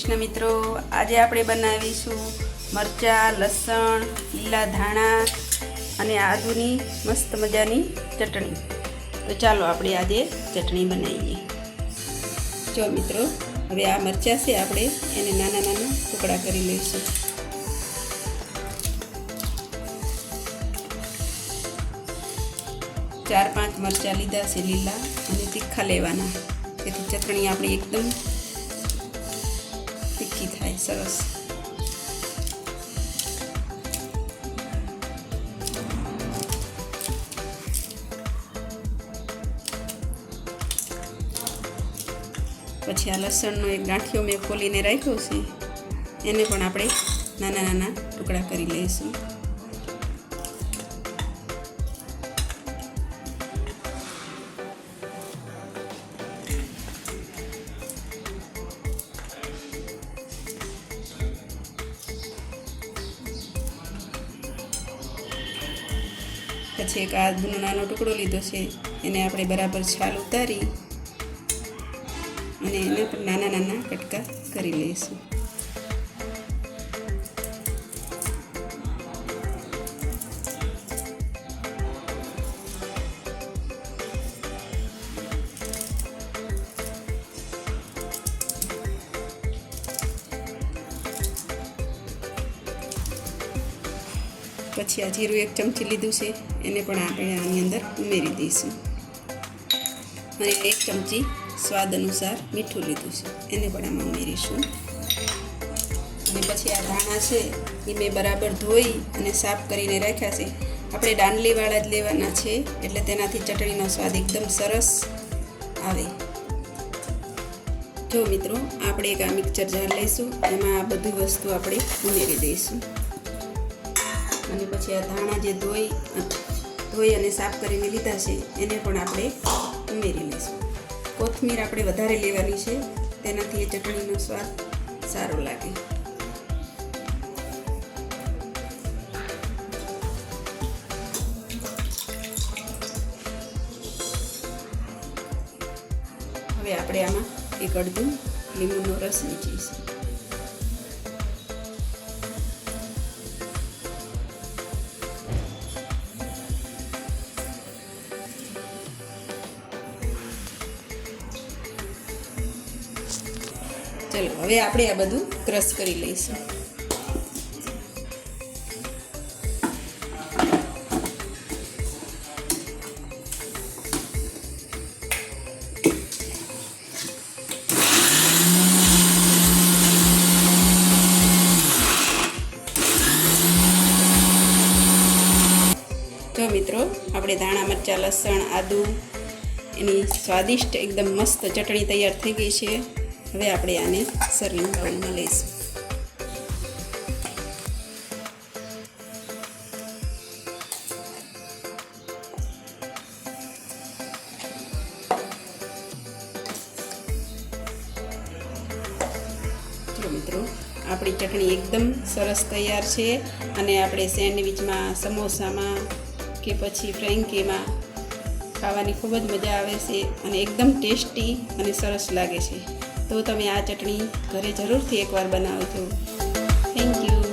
કૃષ્ણ મિત્રો, આજે આપણે બનાવીશું મરચાં, લસણ, લીલા ધાણા અને આદુની મસ્ત મજાની ચટણી. તો ચાલો આપણે આજે ચટણી બનાવીએ. જો મિત્રો, હવે આ મરચાં છે, આપણે એને નાના નાના ટુકડા કરી લઈશું. ચાર પાંચ મરચાં લીધા છે લીલા અને તીખા લેવાના, જેથી ચટણી આપણી એકદમ તીખી થાય સરસ. પછી આ લસણનો એક ગાંઠિયો મેં ખોલીને રાખ્યો છે, એને પણ આપણે નાના નાના ટુકડા કરી લઈશું. પછી એક આદુનો નાનો ટુકડો લીધો છે, એને આપણે બરાબર છાલ ઉતારી અને એને પણ નાના નાના કટકા કરી લઈશું. પછી આ જીરું એક ચમચી લીધું છે, એને પણ આપણે આની અંદર ઉમેરી દઈશું. અને એક ચમચી સ્વાદ અનુસાર મીઠું લીધું છે, એને પણ આમાં ઉમેરીશું. અને પછી આ ધાણા છે એ મેં બરાબર ધોઈ અને સાફ કરીને રાખ્યા છે. આપણે દાંડલીવાળા જ લેવાના છે, એટલે તેનાથી ચટણીનો સ્વાદ એકદમ સરસ આવે. જો મિત્રો, આપણે એક આ મિક્સર જાર લઈશું, એમાં આ બધી વસ્તુ આપણે ઉમેરી દઈશું. અને પછી આ ધાણા જે ધોઈ અને સાફ કરીને લીધા છે, એને પણ આપણે ઉમેરી લઈશું. કોથમીર આપણે વધારે લેવાની છે, તેનાથી એ ચટણીનો સ્વાદ સારો લાગે. હવે આપણે આમાં એક અડધું લીંબુનો રસ નીચીશું. ચલો, હવે આપણે આ બધું ક્રશ કરી લઈશું. જો મિત્રો, આપણે ધાણા, મરચાં, લસણ, આદુ એની સ્વાદિષ્ટ એકદમ મસ્ત ચટણી તૈયાર થઈ ગઈ છે. હવે આપણે આને સર્વિંગ બાઉલમાં લઈશું. જો મિત્રો, આપણી ચટણી એકદમ સરસ તૈયાર છે. અને આપણે સેન્ડવિચમાં, સમોસામાં કે પછી ફ્રેન્કીમાં ખાવાની ખૂબ જ મજા આવે છે અને એકદમ ટેસ્ટી અને સરસ લાગે છે. તો તમે આ ચટણી ઘરે જરૂરથી એકવાર બનાવજો. Thank you.